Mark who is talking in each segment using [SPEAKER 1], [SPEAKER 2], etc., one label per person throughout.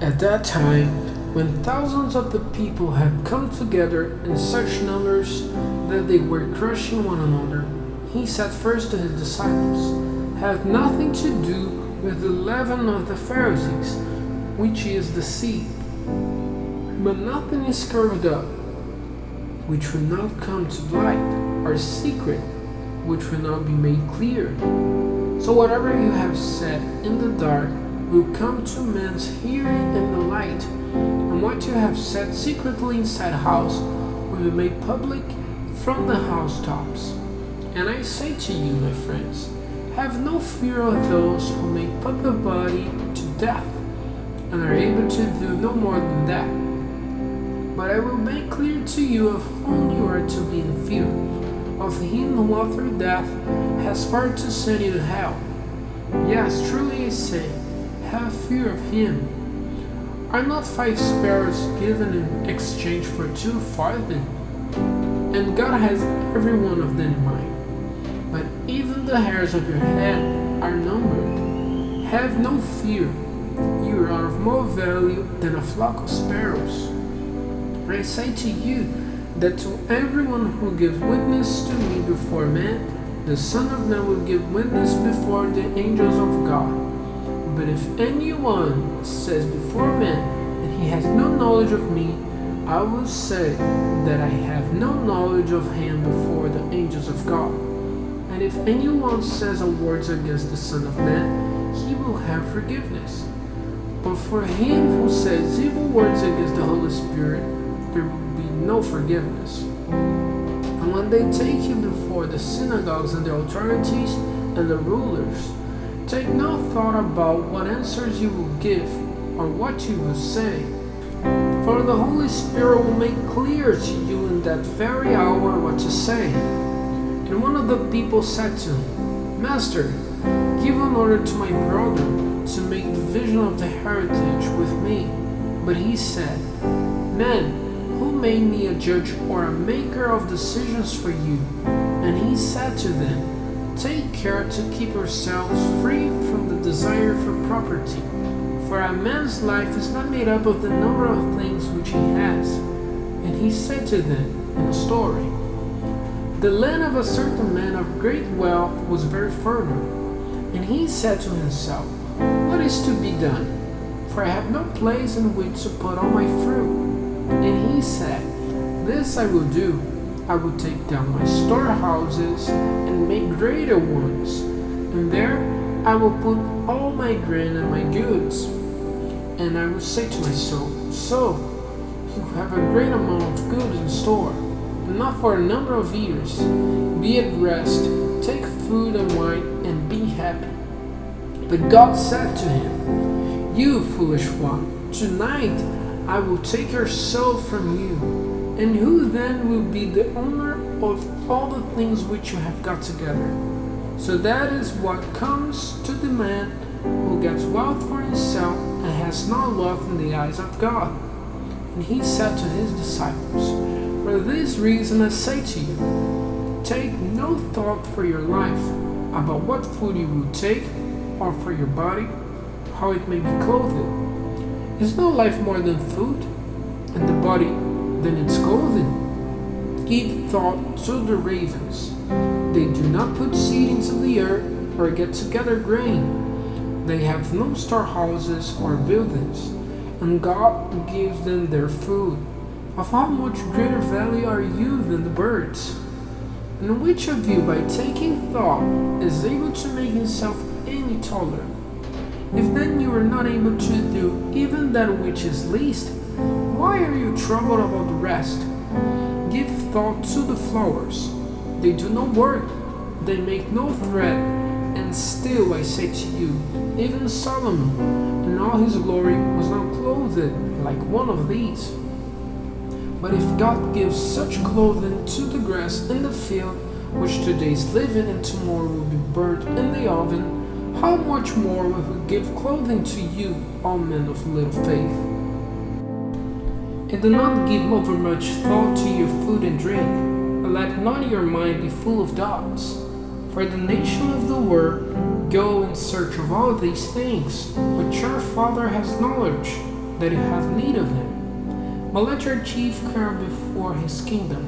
[SPEAKER 1] At that time, when thousands of the people had come together in such numbers that they were crushing one another, he said first to his disciples, "Have nothing to do with the leaven of the Pharisees, which is deceit. But nothing is covered up, which will not come to light, or secret, which will not be made clear. So whatever you have said in the dark will come to men's hearing in the light, and what you have said secretly inside a house will be made public from the housetops. And I say to you, my friends, have no fear of those who may put the body to death, and are able to do no more than that. But I will make clear to you of whom you are to be in fear. Of him who through death has power to send you to hell. Yes, truly I say, have fear of him. Are not 5 sparrows given in exchange for 2 farthings? And God has every one of them in mind. But even the hairs of your head are numbered. Have no fear, you are of more value than a flock of sparrows. I say to you that to everyone who gives witness to me before men, the Son of Man will give witness before the angels of God. But if anyone says before men that he has no knowledge of me, I will say that I have no knowledge of him before the angels of God. And if anyone says a word against the Son of Man, he will have forgiveness. But for him who says evil words against the Holy Spirit, there will be no forgiveness. And when they take you before the synagogues and the authorities and the rulers, take no thought about what answers you will give or what you will say. For the Holy Spirit will make clear to you in that very hour what to say. And one of the people said to him, Master, give an order to my brother to make division of the heritage with me. But he said, Man, who made me a judge or a maker of decisions for you? And he said to them, Take care to keep yourselves free from the desire for property. For a man's life is not made up of the number of things which he has. And he said to them in a story, The land of a certain man of great wealth was very fertile. And he said to himself, What is to be done? For I have no place in which to put all my fruit. And he said, This I will do. I will take down my storehouses and make greater ones, and there I will put all my grain and my goods. And I will say to my soul, Soul, you have a great amount of goods in store, and not for a number of years. Be at rest, take food and wine, and be happy. But God said to him, You foolish one, tonight I will take your soul from you. And who then will be the owner of all the things which you have got together? So that is what comes to the man who gets wealth for himself and has not wealth in the eyes of God. And he said to his disciples, For this reason I say to you, take no thought for your life, about what food you will take, or for your body, how it may be clothed. Is no life more than food, and the body than its clothing? Give thought to the ravens. They do not put seed into the earth or get together grain. They have no storehouses or buildings, and God gives them their food. Of how much greater value are you than the birds? And which of you, by taking thought, is able to make himself any taller? If then you are not able to do even that which is least, why are you troubled about the rest? Give thought to the flowers. They do not work, they make no thread, and still I say to you, even Solomon in all his glory was not clothed like one of these. But if God gives such clothing to the grass in the field, which today is living and tomorrow will be burnt in the oven, how much more will he give clothing to you, all men of little faith? And do not give overmuch thought to your food and drink, and let not your mind be full of doubts. For the nation of the world go in search of all these things, but your Father has knowledge. that you have need of him. But let your chief care before his kingdom,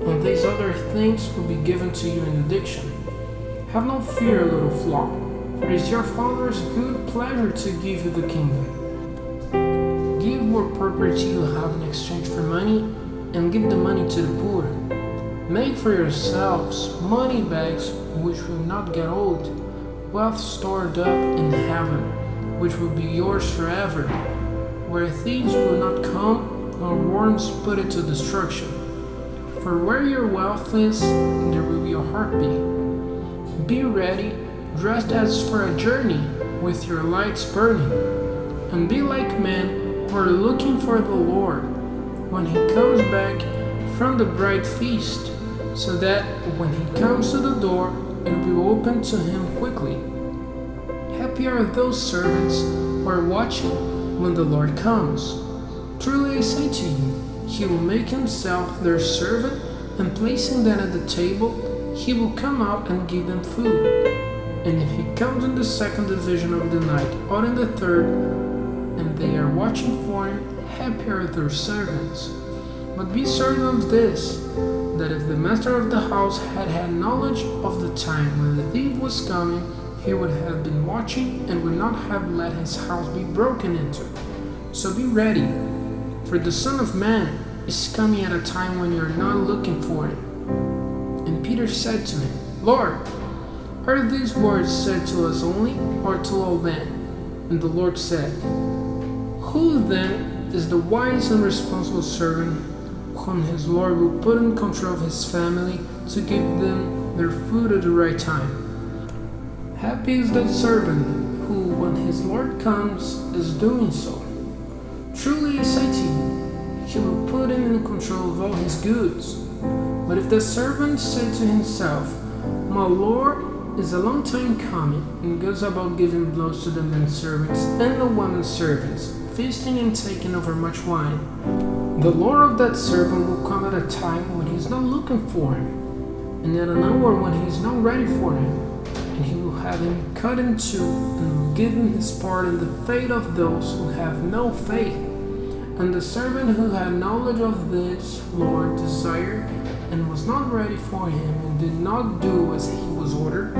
[SPEAKER 1] and these other things will be given to you in addition. Have no fear, little flock, for it is your Father's good pleasure to give you the kingdom. Give what property you have in exchange for money, and give the money to the poor. Make for yourselves money bags which will not get old, wealth stored up in heaven, which will be yours forever, where thieves will not come, nor worms put it to destruction. For where your wealth is, there will your heart be. Be ready, dressed as for a journey, with your lights burning, and be like men who are looking for the Lord when he comes back from the bright feast, so that when he comes to the door, it will be opened to him quickly. Happy are those servants who are watching when the Lord comes. Truly I say to you, he will make himself their servant, and placing them at the table, he will come out and give them food. And if he comes in the second division of the night, or in the third, and they are watching for him, happy are their servants. But be certain of this, that if the master of the house had had knowledge of the time when the thief was coming, he would have been watching and would not have let his house be broken into. So be ready, for the Son of Man is coming at a time when you are not looking for him. And Peter said to him, Lord, are these words said to us only, or to all men? And the Lord said, Who then is the wise and responsible servant whom his Lord will put in control of his family to give them their food at the right time? Happy is that servant who, when his Lord comes, is doing so. Truly I say to you, he will put him in control of all his goods. But if the servant said to himself, My Lord is a long time coming, and goes about giving blows to the men servants and the women servants, feasting and taking over much wine, the Lord of that servant will come at a time when he is not looking for him, and at an hour when he is not ready for him, and he will have him cut in two, and will give him his part in the fate of those who have no faith. And the servant who had knowledge of this Lord desired, and was not ready for him, and did not do as he was ordered,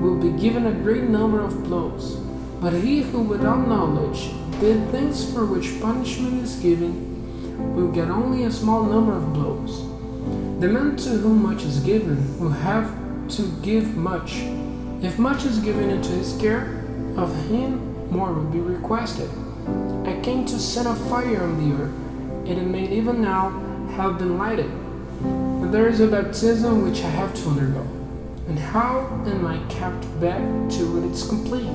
[SPEAKER 1] will be given a great number of blows. But he who without knowledge did things for which punishment is given, will get only a small number of blows. The man to whom much is given will have to give much. If much is given into his care, of him more will be requested. I came to set a fire on the earth, and it may even now have been lighted. But there is a baptism which I have to undergo, and how am I kept back till it is complete?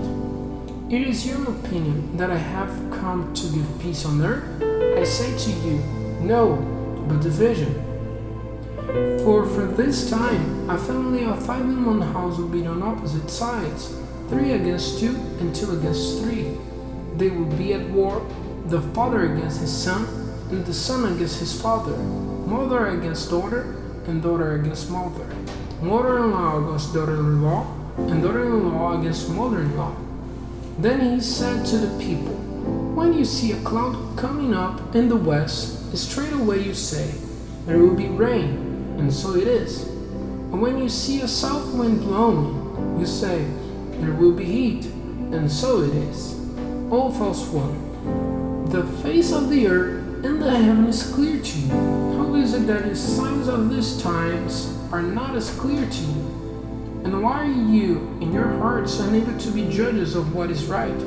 [SPEAKER 1] It is your opinion that I have come to give peace on earth? I say to you, no, but division. For this time, a family of 5 in one house will be on opposite sides, 3 against 2 and 2 against 3. They will be at war, the father against his son, and the son against his father, mother against daughter, and daughter against mother, mother-in-law against daughter-in-law, and daughter-in-law against mother-in-law. Then he said to the people, When you see a cloud coming up in the west, straightway you say, There will be rain, and so it is. And when you see a south wind blowing, you say, There will be heat, and so it is. O false one, the face of the earth and the heaven is clear to you. How is it that the signs of these times are not as clear to you? And why are you, in your hearts, unable to be judges of what is right?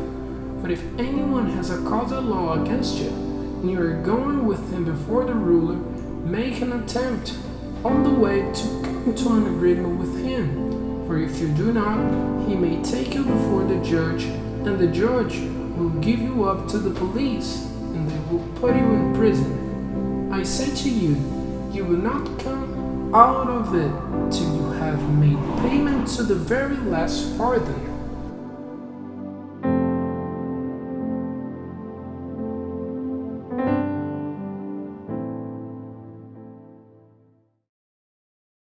[SPEAKER 1] But if anyone has a cause of law against you, and you are going with him before the ruler, make an attempt on the way to come to an agreement with him. For if you do not, he may take you before the judge, and the judge will give you up to the police, and they will put you in prison. I say to you, you will not come out of it till you have made payment to the very last farthing.